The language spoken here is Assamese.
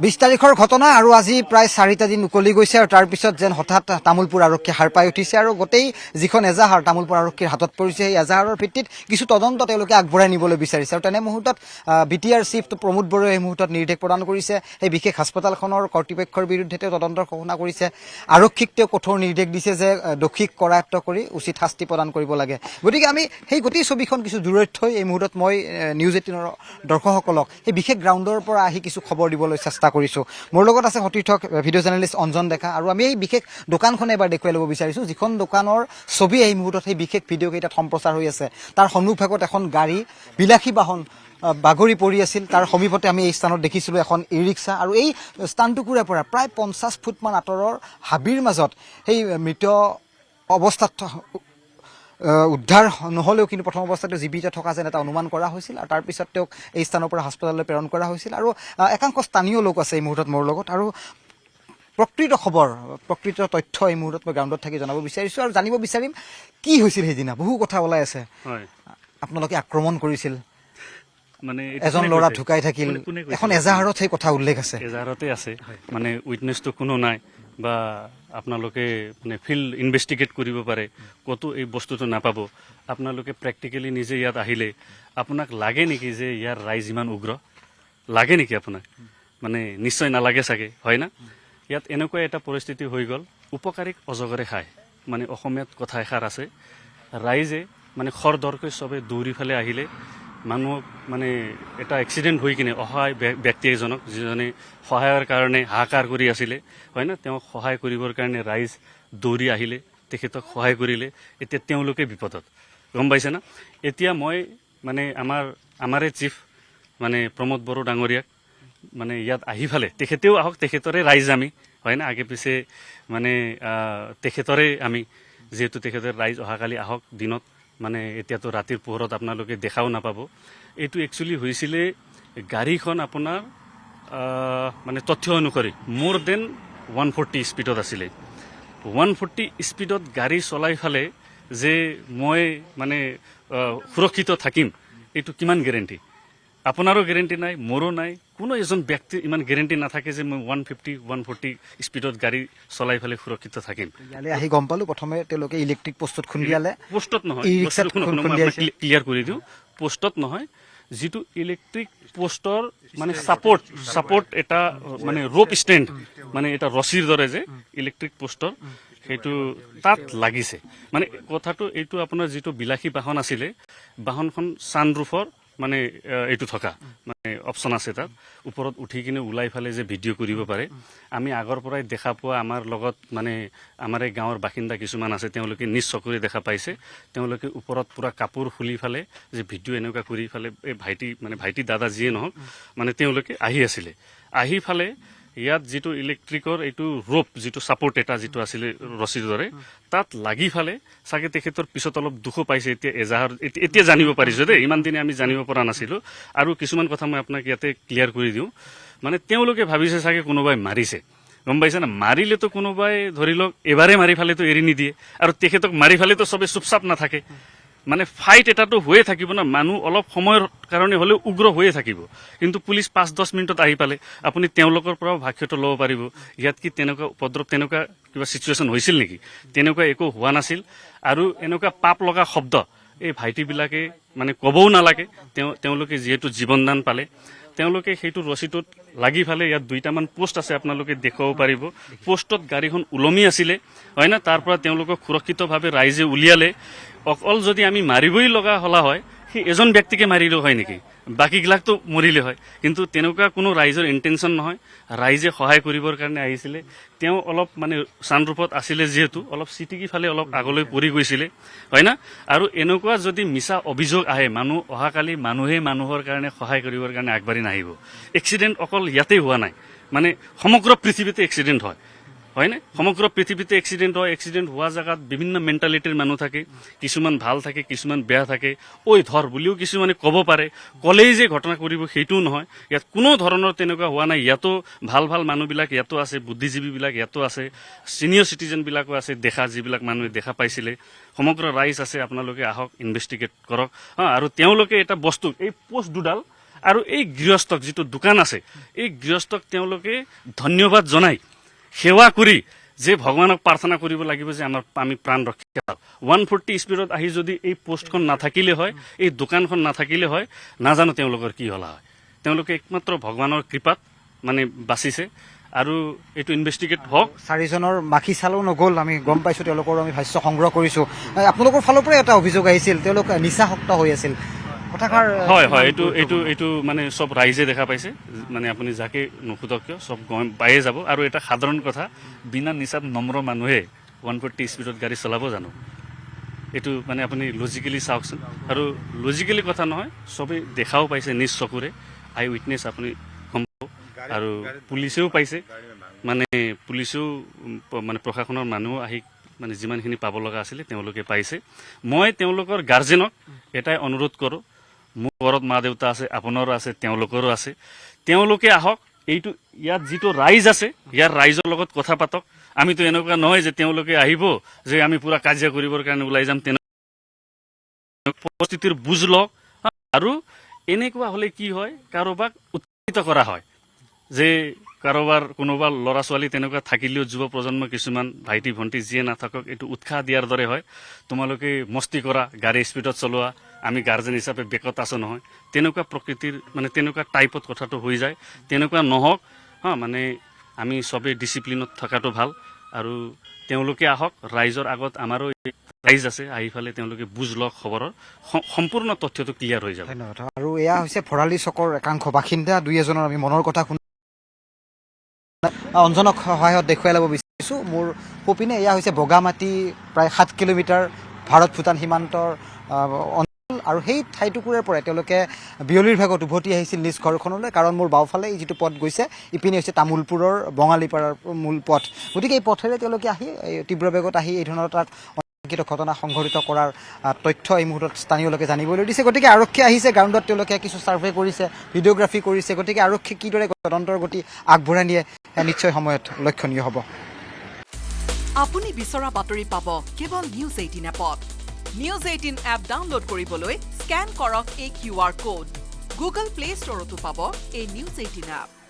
20 তাৰিখৰ ঘটনা আৰু আজি প্ৰায় 4টা দিন উকলি গৈছে আৰু তাৰ পিছত যেন হঠাৎ তামোলপুৰ আৰক্ষী হাৰ পাই উঠিছে আৰু গোটেই যিখন এজাহাৰ তামোলপুৰ আৰক্ষীৰ হাতত পৰিছে সেই এজাহাৰৰ ভিত্তিত কিছু তদন্ত তেওঁলোকে আগবঢ়াই নিবলৈ বিচাৰিছে আৰু তেনে মুহূৰ্তত বিটিআৰ চিফ প্ৰমোদ বড়োৱে এই মুহূৰ্তত নিৰ্দেশ প্ৰদান কৰিছে সেই বিশেষ হাস্পতালখনৰ কৰ্তৃপক্ষৰ বিৰুদ্ধে তেওঁ তদন্তৰ ঘোষণা কৰিছে আৰক্ষীক তেওঁ কঠোৰ নিৰ্দেশ দিছে যে দোষীক কৰায়ত্ব কৰি উচিত শাস্তি প্ৰদান কৰিব লাগে গতিকে আমি সেই গোটেই ছবিখন কিছু দূৰৈত থৈ এই মুহূৰ্তত মই নিউজ 18ৰ দৰ্শকসকলক সেই বিশেষ গ্ৰাউণ্ডৰ পৰা আহি কিছু খবৰ দিবলৈ চেষ্টা কৰিছোঁ মোৰ লগত আছে সতীৰ্থক ভিডিঅ' জাৰ্নেলিষ্ট অঞ্জন ডেকা আৰু আমি এই বিশেষ দোকানখন এবাৰ দেখুৱাই ল'ব বিচাৰিছোঁ যিখন দোকানৰ ছবি এই মুহূৰ্তত সেই বিশেষ ভিডিঅ' কেইটাত সম্প্ৰচাৰ হৈ আছে তাৰ সন্মুখভাগত এখন গাড়ী বিলাসী বাহন বাগৰি পৰি আছিল তাৰ সমীপতে আমি এই স্থানত দেখিছিলোঁ এখন ই ৰিক্সা আৰু এই স্থানটুকুৰাৰ পৰা প্ৰায় 50 ফুটমান আঁতৰৰ হাবিৰ মাজত সেই মৃত অৱস্থাত উদ্ধাৰ নহ'লেও কিন্তু প্ৰথম অৱস্থাতে জীৱিত থকা যেন এটা অনুমান কৰা হৈছিল আৰু তাৰপিছত তেওঁক এই স্থানৰ পৰা হাস্পতাললৈ প্ৰেৰণ কৰা হৈছিল আৰু একাংশ স্থানীয় লোক আছে এই মুহূৰ্তত মোৰ লগত আৰু প্ৰকৃত খবৰ প্ৰকৃত তথ্য এই মুহূৰ্তত মই গ্ৰাউণ্ডত থাকি জনাব বিচাৰিছোঁ আৰু জানিব বিচাৰিম কি হৈছিল সেইদিনা বহু কথা ওলাই আছে আপোনালোকে আক্ৰমণ কৰিছিল মানে এজন ল'ৰা ঢুকাই থাকিল এখন এজাহাৰত সেই কথা উল্লেখ আছে এজাহাৰতে আছে মানে উইটনেছটো কোনো নাই বা আপোনালোকে মানে ফিল্ড ইনভেষ্টিগেট কৰিব পাৰে ক'তো এই বস্তুটো নাপাব আপোনালোকে প্ৰেক্টিকেলি নিজে ইয়াত আহিলে আপোনাক লাগে নেকি যে ইয়াৰ ৰাইজ ইমান উগ্ৰ লাগে নেকি আপোনাক মানে নিশ্চয় নালাগে চাগে হয় না ইয়াত এনেকুৱা এটা পৰিস্থিতি হৈ গ'ল উপকাৰীক অজগৰে খায় মানে অসমীয়াত কথা এষাৰ আছে ৰাইজে মানে খৰধৰকৈ চবে দৌৰি ফালে আহিলে মানুহক মানে এটা এক্সিডেণ্ট হৈ কিনে অসহায় ব্যক্তি এজনক যিজনে সহায়ৰ কাৰণে হাহাকাৰ কৰি আছিলে হয় না তেওঁক সহায় কৰিবৰ কাৰণে ৰাইজ দৌৰি আহিলে তেখেতক সহায় কৰিলে এতিয়া তেওঁলোকে বিপদত গম পাইছে না এতিয়া মই মানে আমাৰে চিফ মানে প্ৰমোদ বড়ো ডাঙৰীয়াক মানে ইয়াত আহি ফালে তেখেতেও আহক তেখেতৰে ৰাইজ আমি হয় না আগে পিছে মানে তেখেতৰে আমি যিহেতু তেখেতৰ ৰাইজ অহাকালি আহক দিনত মানে এতিয়াতো ৰাতিৰ পোহৰত আপোনালোকে দেখাও নাপাব এইটো একচুৱেলি হৈছিলে গাড়ীখন আপোনাৰ মানে তথ্য অনুসৰি মোৰ দেন 140 স্পীডত আছিলে 140 স্পীডত গাড়ী চলাই ফালে যে মই মানে সুৰক্ষিত থাকিম এইটো কিমান গেৰেণ্টি আপোনাৰো গেৰেণ্টি নাই মোৰো নাই কোনো এজন ব্যক্তি ইমান গেৰেণ্টি নাথাকে যে মই 140 স্পীডত গাড়ী চলাই ফালে সুৰক্ষিত থাকিম ইয়ালৈ আহি গম পালোঁ প্ৰথমে তেওঁলোকে ইলেক্ট্ৰিক পোষ্টত খুন্দিয়ালে পোষ্টত নহয় ক্লিয়াৰ কৰি দিওঁ পোষ্টত নহয় যিটো ইলেক্ট্ৰিক পোষ্টৰ মানে ছাপৰ্ট এটা মানে ৰোপ ষ্টেণ্ড মানে এটা ৰছীৰ দৰে যে ইলেক্ট্ৰিক পোষ্টৰ সেইটো তাত লাগিছে মানে কথাটো এইটো আপোনাৰ যিটো বিলাসী বাহন আছিলে বাহনখন ছানৰুফৰ মানে এইটো থকা মানে অপশ্যন আছে তাত ওপৰত উঠি কিনে ওলাই ফালে যে ভিডিঅ' কৰিব পাৰে আমি আগৰ পৰাই দেখা পোৱা আমাৰ লগত মানে আমাৰ এই গাঁৱৰ বাসিন্দা কিছুমান আছে তেওঁলোকে নিজ চকুৰে দেখা পাইছে তেওঁলোকে ওপৰত পূৰা কাপোৰ খুলি ফালে যে ভিডিঅ' এনেকুৱা কৰি ফালে এই ভাইটি দাদা যিয়ে নহওক মানে তেওঁলোকে আহি ফালে ইয়াত যিটো ইলেক্ট্ৰিকৰ এইটো ৰোপ যিটো ছাপৰ্ট এটা যিটো আছিলে ৰছীৰ দৰে তাত লাগি ফালে চাগে তেখেতৰ পিছত অলপ দুখো পাইছে এতিয়া এজাহাৰ এতিয়া জানিব পাৰিছোঁ দেই ইমান দিনে আমি জানিব পৰা নাছিলোঁ আৰু কিছুমান কথা মই আপোনাক ইয়াতে ক্লিয়াৰ কৰি দিওঁ মানে তেওঁলোকে ভাবিছে চাগে কোনোবাই মাৰিছে গম পাইছে না মাৰিলেতো কোনোবাই ধৰি লওক এবাৰে মাৰি ফালেতো এৰি নিদিয়ে আৰু তেখেতক মাৰি ফালেতো চবে চুপচাপ নাথাকে মানে ফাইট এটাতো হৈয়ে থাকিব না মানুহ অলপ সময়ৰ কাৰণে হ'লেও উগ্ৰ হৈয়ে থাকিব কিন্তু পুলিচ 5-10 মিনিটত আহি পালে আপুনি তেওঁলোকৰ পৰাও ভাষ্যটো ল'ব পাৰিব ইয়াত কি তেনেকুৱা উপদ্ৰৱ তেনেকুৱা কিবা চিটুৱেশ্যন হৈছিল নেকি তেনেকুৱা একো হোৱা নাছিল আৰু এনেকুৱা পাপ লগা শব্দ এই ভাইটিবিলাকে মানে ক'বও নালাগে তেওঁলোকে যিহেতু জীৱনদান পালে তেওঁলোকে সেইটো ৰছীটোত লাগি ফালে ইয়াত 2টামান পোষ্ট আছে আপোনালোকে দেখুৱাব পাৰিব পোষ্টত গাড়ীখন ওলমি আছিলে হয় না তাৰ পৰা তেওঁলোকক সুৰক্ষিতভাৱে ৰাইজে উলিয়ালে অকল যদি আমি মাৰিবই লগা হলা হয় সেই এজন ব্যক্তিকে মাৰিলেও হয় নেকি বাকীগিলাকতো মৰিলে হয় কিন্তু তেনেকুৱা কোনো ৰাইজৰ ইণ্টেনশ্যন নহয় ৰাইজে সহায় কৰিবৰ কাৰণে আহিছিলে তেওঁ অলপ মানে ছানৰুফত আছিলে যিহেতু অলপ চিটিকি ফালে অলপ আগলৈ পৰি গৈছিলে হয় না আৰু এনেকুৱা যদি মিছা অভিযোগ আহে মানুহ অহাকালি মানুহে মানুহৰ কাৰণে সহায় কৰিবৰ কাৰণে আগবাঢ়ি নাহিব এক্সিডেণ্ট অকল ইয়াতেই হোৱা নাই মানে সমগ্ৰ পৃথিৱীতে এক্সিডেণ্ট হয় নে সমগ্ৰ পৃথিৱীতে এক্সিডেণ্ট হয় এক্সিডেণ্ট হোৱা জেগাত বিভিন্ন মেণ্টেলিটিৰ মানুহ থাকে কিছুমান ভাল থাকে কিছুমান বেয়া থাকে ঐ ধৰ বুলিও কিছুমানে ক'ব পাৰে ক'লেই যে ঘটনা কৰিব সেইটোও নহয় ইয়াত কোনো ধৰণৰ তেনেকুৱা হোৱা নাই ইয়াতো ভাল মানুহবিলাক ইয়াতো আছে বুদ্ধিজীৱীবিলাক ইয়াতো আছে ছিনিয়ৰ চিটিজেনবিলাকো আছে যিবিলাক মানুহে দেখা পাইছিলে সমগ্ৰ ৰাইজ আছে আপোনালোকে আহক ইনভেষ্টিগেট কৰক আৰু তেওঁলোকে এটা বস্তু এই পোষ্ট দুডাল আৰু এই গৃহস্থক যিটো দোকান আছে এই গৃহস্থক তেওঁলোকে ধন্যবাদ জনাই সেৱা কৰি যে ভগৱানক প্ৰাৰ্থনা কৰিব লাগিব যে আমি প্ৰাণ ৰক্ষা 140 স্পীডত আহি যদি এই পোষ্টখন নাথাকিলে হয় এই দোকানখন নাথাকিলে হয় নাজানো তেওঁলোকৰ কি হলা হয় তেওঁলোকে একমাত্ৰ ভগৱানৰ কৃপাত মানে বাচিছে আৰু এইটো ইনভেষ্টিগেট হওক 4 জনৰ মাখি চালো নগ'ল আমি গম পাইছো তেওঁলোকৰ আমি ভাষ্য সংগ্ৰহ কৰিছো আপোনালোকৰ ফালৰ পৰা এটা অভিযোগ আহিছিল তেওঁলোক নিচাসক্ত হৈ আছিল কথাষাৰ হয় হয় এইটো মানে সব ৰাইজে দেখা পাইছে মানে আপুনি যাকে নুসুধক কিয় সব গম পায়ে যাব আৰু এটা সাধাৰণ কথা বিনা নিচাত নম্ৰ মানুহে 140 স্পীডত গাড়ী চলাব জানো এইটো মানে আপুনি লজিকেলি চাওকচোন আৰু লজিকেলি কথা নহয় সবেই দেখাও পাইছে নিজ চকুৰে আই উইটনেছ আপুনি আৰু পুলিচেও পাইছে মানে পুলিচেও মানে প্ৰশাসনৰ মানুহ আহি মানে যিমানখিনি পাব লগা আছিলে তেওঁলোকে পাইছে মই তেওঁলোকৰ গাৰ্জেনক এটাই অনুৰোধ কৰোঁ মোৰ ঘৰত মা দেউতা আছে আপোনাৰো আছে তেওঁলোকৰো আছে তেওঁলোকে আহক এইটো ইয়াত যিটো ৰাইজ আছে ইয়াৰ ৰাইজৰ লগত কথা পাতক আমিতো এনেকুৱা নহয় যে তেওঁলোকে আহিব যে আমি পুৰা কাজিয়া কৰিবৰ কাৰণে ওলাই যাম পৰিস্থিতিৰ বুজ লওক আৰু এনেকুৱা হ'লে কি হয় কাৰোবাক উৎসাহিত কৰা হয় যে কাৰোবাৰ কোনোবা ল'ৰা ছোৱালী তেনেকুৱা থাকিলেও যুৱ প্ৰজন্ম কিছুমান ভাইটি ভণ্টি যিয়ে নাথাকক এইটো উৎসাহ দিয়াৰ দৰে হয় তোমালোকে মস্তি কৰা গাড়ী স্পীডত চলোৱা আমি গাৰ্জেন হিচাপে বেকত আছো নহয় তেনেকুৱা প্ৰকৃতিৰ মানে তেনেকুৱা টাইপত কথাটো হৈ যায় তেনেকুৱা নহওক মানে আমি সবেই ডিচিপ্লিনত থকাটো ভাল আৰু তেওঁলোকে আহক ৰাইজৰ আগত আমাৰো ৰাইজ আছে আহি ফালে তেওঁলোকে বুজ লওক খবৰৰ সম্পূৰ্ণ তথ্যটো ক্লিয়াৰ হৈ যাব ধন্যবাদ আৰু এয়া হৈছে ভৰালী চকৰ একাংশ বাসিন্দা দুই এজনৰ আমি মনৰ কথা অঞ্জনক সহায়ত দেখুৱাই ল'ব বিচাৰিছোঁ মোৰ সপিনে এয়া হৈছে বগামাটি প্ৰায় 7 কিলোমিটাৰ ভাৰত ভূটান সীমান্তৰ অঞ্চল আৰু সেই ঠাইটুকুৰাৰ পৰা তেওঁলোকে বিয়লিৰ ভাগত উভতি আহিছিল নিজ ঘৰখনলৈ কাৰণ মোৰ বাওঁফালে এই যিটো পথ গৈছে ইপিনে হৈছে তামোলপুৰৰ বঙালীপাৰাৰ মূল পথ গতিকে এই পথেৰে তেওঁলোকে আহি তীব্ৰ বেগত আহি এই ধৰণৰ তাত ঘটনা সংঘটিত কৰাৰ তথ্য এই মুহূৰ্তত স্থানীয় লোকে জানিবলৈ দিছে গতিকে আৰক্ষী আহিছে গ্ৰাউণ্ডত তেওঁলোকে কিছু ছাৰ্ভে কৰিছে ভিডিঅ'গ্ৰাফী কৰিছে গতিকে আৰক্ষী কিদৰে তদন্তৰ গতি আগবঢ়াই নিয়ে নিশ্চয় সময়ত লক্ষণীয় হ'ব আপুনি বিচৰা বাতৰি পাব কেৱল নিউজ 18 এপত নিউজ 18 এপ ডাউনলোড কৰিবলৈ স্কেন কৰক এই QR কোড গুগল প্লে ষ্টৰতো পাব এই নিউজ 18 এপ